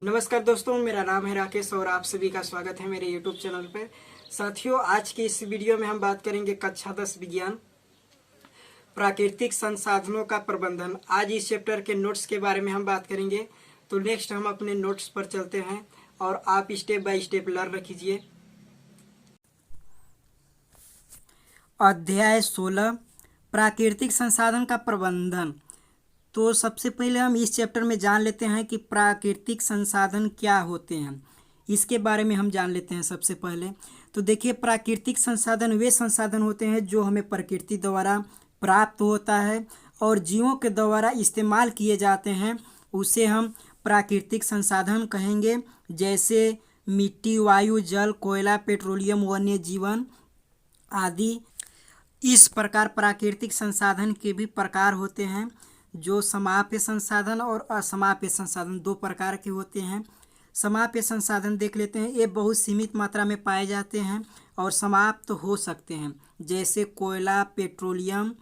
नमस्कार दोस्तों, मेरा नाम है राकेश और आप सभी का स्वागत है मेरे यूट्यूब चैनल पर। साथियों, आज की इस वीडियो में हम बात करेंगे कक्षा 10 विज्ञान प्राकृतिक संसाधनों का प्रबंधन। आज इस चैप्टर के नोट्स के बारे में हम बात करेंगे। तो नेक्स्ट हम अपने नोट्स पर चलते हैं और आप स्टेप बाय स्टेप लर्न रखिए। अध्याय 16 प्राकृतिक संसाधन का प्रबंधन। तो सबसे पहले हम इस चैप्टर में जान लेते हैं कि प्राकृतिक संसाधन क्या होते हैं। इसके बारे में हम जान लेते हैं सबसे पहले। तो देखिए, प्राकृतिक संसाधन वे संसाधन होते हैं जो हमें प्रकृति द्वारा प्राप्त होता है और जीवों के द्वारा इस्तेमाल किए जाते हैं, उसे हम प्राकृतिक संसाधन कहेंगे। जैसे मिट्टी, वायु, जल, कोयला, पेट्रोलियम, वन्य जीवन आदि। इस प्रकार प्राकृतिक संसाधन के भी प्रकार होते हैं, जो समाप्य संसाधन और असमाप्य संसाधन दो प्रकार के होते हैं। समाप्य संसाधन देख लेते हैं। ये बहुत सीमित मात्रा में पाए जाते हैं और समाप्त हो सकते हैं, जैसे कोयला, पेट्रोलियम,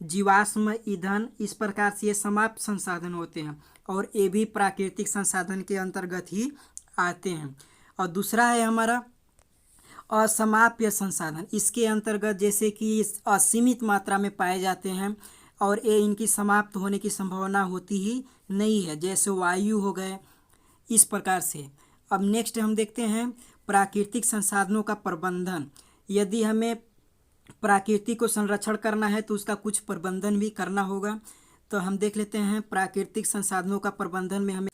जीवाश्म ईंधन। इस प्रकार से ये समाप्त संसाधन होते हैं और ये भी प्राकृतिक संसाधन के अंतर्गत ही आते हैं। और दूसरा है हमारा असमाप्य संसाधन। इसके अंतर्गत जैसे कि असीमित मात्रा में पाए जाते हैं और ये इनकी समाप्त होने की संभावना होती ही नहीं है, जैसे वायु हो गए। इस प्रकार से अब नेक्स्ट हम देखते हैं प्राकृतिक संसाधनों का प्रबंधन। यदि हमें प्रकृति को संरक्षण करना है तो उसका कुछ प्रबंधन भी करना होगा। तो हम देख लेते हैं प्राकृतिक संसाधनों का प्रबंधन में हमें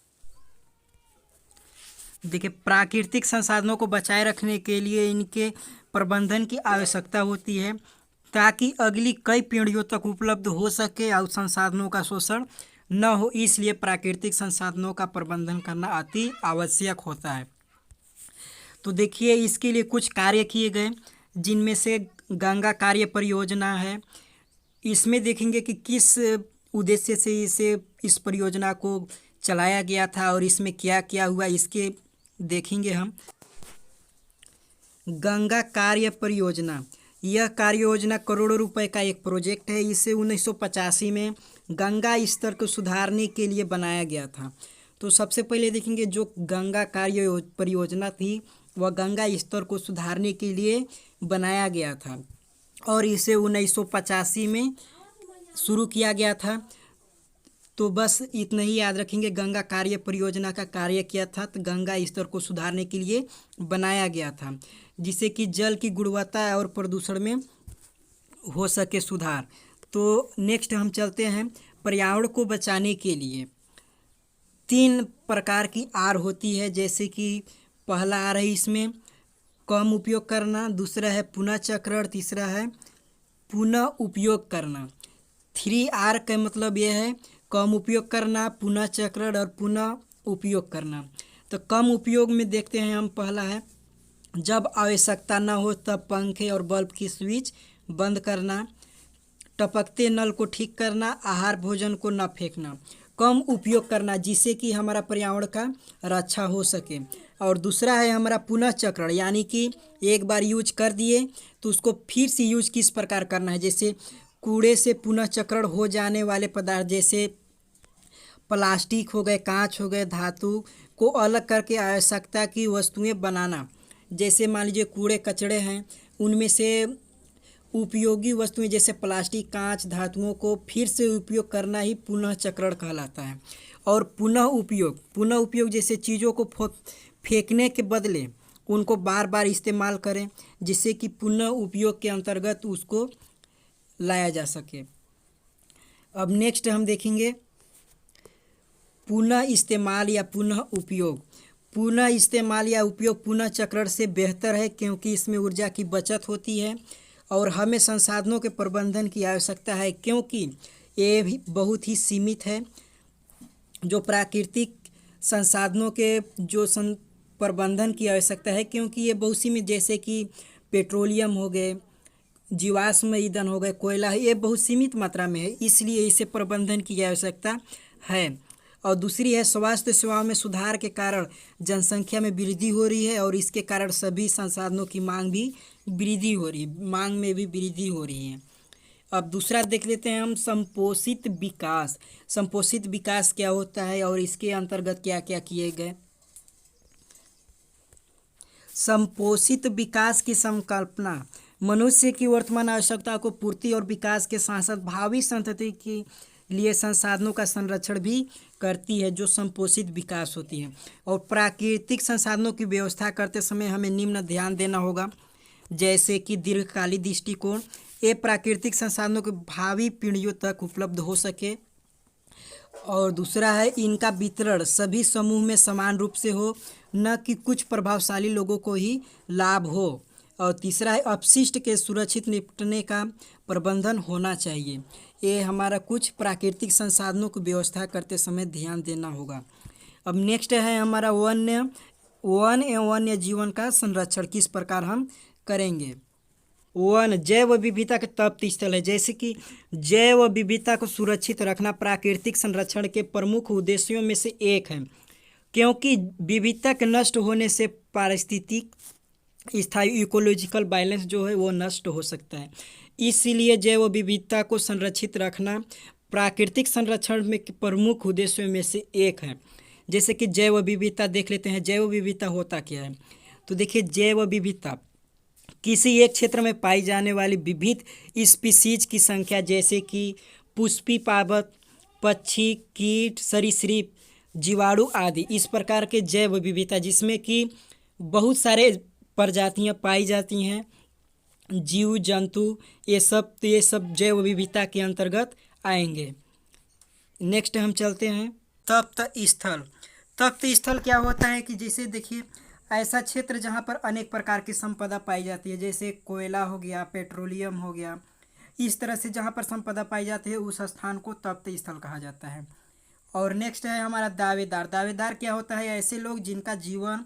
देखिए, प्राकृतिक संसाधनों को बचाए रखने के लिए इनके प्रबंधन की आवश्यकता होती है, ताकि अगली कई पीढ़ियों तक उपलब्ध हो सके और संसाधनों का शोषण न हो। इसलिए प्राकृतिक संसाधनों का प्रबंधन करना अति आवश्यक होता है। तो देखिए, इसके लिए कुछ कार्य किए गए, जिनमें से गंगा कार्य परियोजना है। इसमें देखेंगे कि किस उद्देश्य से इस परियोजना को चलाया गया था और इसमें क्या क्या हुआ, इसके देखेंगे हम। गंगा कार्य परियोजना, यह कार्य योजना करोड़ों रुपए का एक प्रोजेक्ट है। इसे 1985 में गंगा स्तर को सुधारने के लिए बनाया गया था। तो सबसे पहले देखेंगे, जो गंगा कार्य परियोजना थी वह गंगा स्तर को सुधारने के लिए बनाया गया था और इसे 1985 में शुरू किया गया था। तो बस इतना ही याद रखेंगे, गंगा कार्य परियोजना का कार्य किया था तो गंगा स्तर को सुधारने के लिए बनाया गया था, जिससे कि जल की गुणवत्ता और प्रदूषण में हो सके सुधार। तो नेक्स्ट हम चलते हैं पर्यावरण को बचाने के लिए। 3 प्रकार की आर होती है, जैसे कि पहला आर है इसमें कम उपयोग करना, दूसरा है पुनः चक्रण, तीसरा है पुनः उपयोग करना। 3R का मतलब यह है कम उपयोग करना, पुनः चक्रण और पुनः उपयोग करना। तो कम उपयोग में देखते हैं हम, पहला है जब आवश्यकता न हो तब पंखे और बल्ब की स्विच बंद करना, टपकते नल को ठीक करना, आहार भोजन को न फेंकना। कम उपयोग करना, जिससे कि हमारा पर्यावरण का रक्षा हो सके। और दूसरा है हमारा पुनः चक्रण, यानी कि एक बार यूज कर दिए तो उसको फिर से यूज किस प्रकार करना है। जैसे कूड़े से पुनः चक्रण हो जाने वाले पदार्थ, जैसे प्लास्टिक हो गए, कांच हो गए, धातु को अलग करके आवश्यकता की वस्तुएं बनाना। जैसे मान लीजिए कूड़े कचड़े हैं, उनमें से उपयोगी वस्तुएं जैसे प्लास्टिक, कांच, धातुओं को फिर से उपयोग करना ही पुनः चक्रण कहलाता है। और पुनः उपयोग जैसे चीज़ों को फेंकने के बदले उनको बार बार इस्तेमाल करें, जिससे कि पुनः उपयोग के अंतर्गत उसको लाया जा सके। अब नेक्स्ट हम देखेंगे पुनः इस्तेमाल या पुनः उपयोग। पुनः इस्तेमाल या उपयोग पुनः चक्रण से बेहतर है, क्योंकि इसमें ऊर्जा की बचत होती है और हमें संसाधनों के प्रबंधन की आवश्यकता है, क्योंकि ये भी बहुत ही सीमित है। जो प्राकृतिक संसाधनों के जो प्रबंधन की आवश्यकता है, क्योंकि ये बहुत सीमित, जैसे कि पेट्रोलियम हो गए, जीवाश्म ईंधन हो गए, कोयला है, ये बहुत सीमित मात्रा में है, इसलिए इसे प्रबंधन की आवश्यकता है। और दूसरी है स्वास्थ्य सेवाओं में सुधार के कारण जनसंख्या में वृद्धि हो रही है और इसके कारण सभी संसाधनों की मांग भी वृद्धि हो रही है, मांग में भी वृद्धि हो रही है। अब दूसरा देख लेते हैं हम संपोषित विकास। संपोषित विकास क्या होता है और इसके अंतर्गत क्या क्या किए गए। संपोषित विकास की संकल्पना मनुष्य की वर्तमान आवश्यकता को पूर्ति और विकास के साथ साथ भावी संतति के लिए संसाधनों का संरक्षण भी करती है, जो संपोषित विकास होती है। और प्राकृतिक संसाधनों की व्यवस्था करते समय हमें निम्न ध्यान देना होगा, जैसे कि दीर्घकालिक दृष्टिकोण, ये प्राकृतिक संसाधनों के भावी पीढ़ियों तक उपलब्ध हो सके। और दूसरा है इनका वितरण सभी समूह में समान रूप से हो, न कि कुछ प्रभावशाली लोगों को ही लाभ हो। और तीसरा है अपशिष्ट के सुरक्षित निपटने का प्रबंधन होना चाहिए। ये हमारा कुछ प्राकृतिक संसाधनों की व्यवस्था करते समय ध्यान देना होगा। अब नेक्स्ट है हमारा वन एवं वन्य जीवन का संरक्षण किस प्रकार हम करेंगे। वन जैव विविधता के तप्त स्थल है, जैसे कि जैव विविधता को सुरक्षित रखना प्राकृतिक संरक्षण के प्रमुख उद्देश्यों में से एक है, क्योंकि विविधता के नष्ट होने से पारिस्थितिक स्थायी इकोलॉजिकल बैलेंस जो है वो नष्ट हो सकता है। इसलिए जैव विविधता को संरक्षित रखना प्राकृतिक संरक्षण में प्रमुख उद्देश्यों में से एक है। जैसे कि जैव विविधता देख लेते हैं। जैव विविधता होता क्या है, तो देखिए जैव विविधता किसी एक क्षेत्र में पाई जाने वाली विविध स्पीसीज की संख्या, जैसे कि पुष्पी पावक, पक्षी, कीट, सरीसृप, जीवाणु आदि, इस प्रकार के जैव विविधता जिसमें कि बहुत सारे प्रजातियां पाई जाती हैं, जीव जंतु, ये सब जैव विविधता के अंतर्गत आएंगे। नेक्स्ट हम चलते हैं तप्त स्थल। तप्त स्थल क्या होता है कि जैसे देखिए ऐसा क्षेत्र जहाँ पर अनेक प्रकार की संपदा पाई जाती है, जैसे कोयला हो गया, पेट्रोलियम हो गया, इस तरह से जहाँ पर संपदा पाई जाती है उस स्थान को तप्त स्थल कहा जाता है। और नेक्स्ट है हमारा दावेदार। दावेदार क्या होता है, ऐसे लोग जिनका जीवन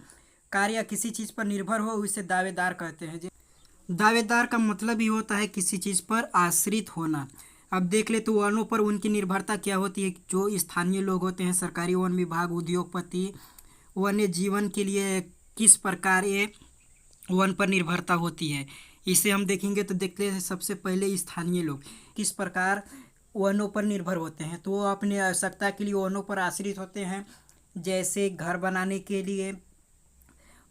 कार्य किसी चीज़ पर निर्भर हो उसे दावेदार कहते हैं। दावेदार का मतलब ही होता है किसी चीज़ पर आश्रित होना। अब देख ले तो वनों पर उनकी निर्भरता क्या होती है। जो स्थानीय लोग होते हैं, सरकारी वन विभाग, उद्योगपति, वन्य जीवन के लिए किस प्रकार ये वन पर निर्भरता होती है, इसे हम देखेंगे। तो देखते हैं सबसे पहले स्थानीय लोग किस प्रकार वनों पर निर्भर होते हैं। तो वो अपनी आवश्यकता के लिए वनों पर आश्रित होते हैं, जैसे घर बनाने के लिए,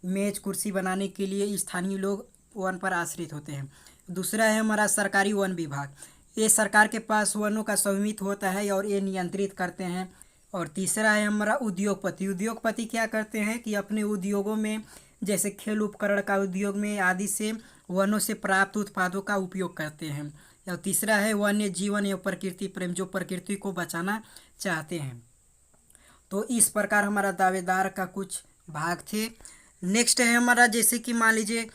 मेज कुर्सी बनाने के लिए स्थानीय लोग वन पर आश्रित होते हैं। दूसरा है हमारा सरकारी वन विभाग। ये सरकार के पास वनों का स्वामित्व होता है और ये नियंत्रित करते हैं। और तीसरा है हमारा उद्योगपति। उद्योगपति क्या करते हैं कि अपने उद्योगों में, जैसे खेल उपकरण का उद्योग में आदि से वनों से प्राप्त उत्पादों का उपयोग करते हैं। और तीसरा है वन्य जीवन एवं प्रकृति प्रेम, जो प्रकृति को बचाना चाहते हैं। तो इस प्रकार हमारा दावेदार का कुछ भाग थे। नेक्स्ट है हमारा, जैसे कि मान लीजिए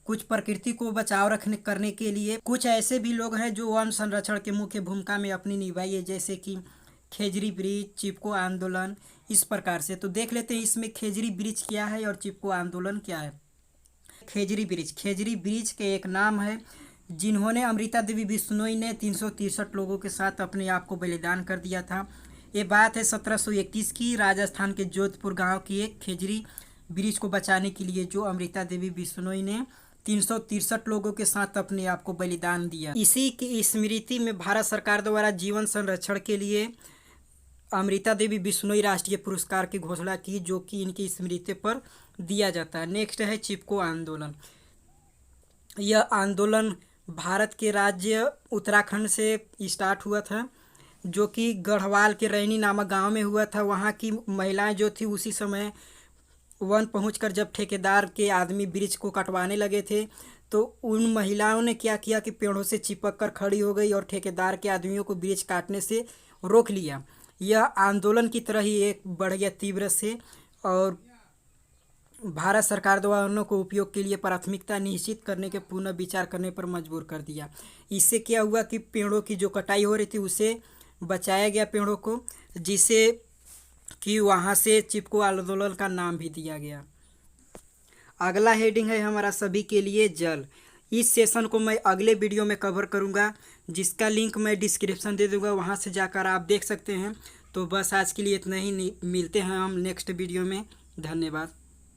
कुछ प्रकृति को बचाव करने के लिए कुछ ऐसे भी लोग हैं जो वन संरक्षण के मुख्य भूमिका में अपनी निभाई है, जैसे कि खेजरी ब्रिज, चिपको आंदोलन, इस प्रकार से। तो देख लेते हैं इसमें खेजरी ब्रिज क्या है और चिपको आंदोलन क्या है। खेजरी ब्रिज के एक नाम है जिन्होंने अमृता देवी बिश्नोई ने 363 लोगों के साथ अपने आप को बलिदान कर दिया था। ये बात है 1721 की, राजस्थान के जोधपुर गांव की एक खेजरी ब्रिज को बचाने के लिए जो अमृता देवी बिश्नोई ने 363 लोगों के साथ अपने आप को बलिदान दिया। इसी की स्मृति में भारत सरकार द्वारा जीवन संरक्षण के लिए अमृता देवी बिश्नोई राष्ट्रीय पुरस्कार की घोषणा की, जो कि इनकी स्मृति पर दिया जाता है। नेक्स्ट है चिपको आंदोलन। यह आंदोलन भारत के राज्य उत्तराखंड से स्टार्ट हुआ था, जो कि गढ़वाल के रैनी नामक गांव में हुआ था। वहां की महिलाएं जो थी उसी समय वन पहुंचकर जब ठेकेदार के आदमी ब्रिज को कटवाने लगे थे, तो उन महिलाओं ने क्या किया कि पेड़ों से चिपक कर खड़ी हो गई और ठेकेदार के आदमियों को ब्रिज काटने से रोक लिया। यह आंदोलन की तरह ही एक बढ़ गया तीव्र से, और भारत सरकार द्वारा वनों को उपयोग के लिए प्राथमिकता निश्चित करने के पुनः विचार करने पर मजबूर कर दिया। इससे क्या हुआ कि पेड़ों की जो कटाई हो रही थी उसे बचाया गया पेड़ों को, जिसे कि वहाँ से चिपको आंदोलन का नाम भी दिया गया। अगला हेडिंग है हमारा सभी के लिए जल। इस सेशन को मैं अगले वीडियो में कवर करूँगा, जिसका लिंक मैं डिस्क्रिप्शन दे दूँगा, वहाँ से जाकर आप देख सकते हैं। तो बस आज के लिए इतना ही, मिलते हैं हम नेक्स्ट वीडियो में। धन्यवाद।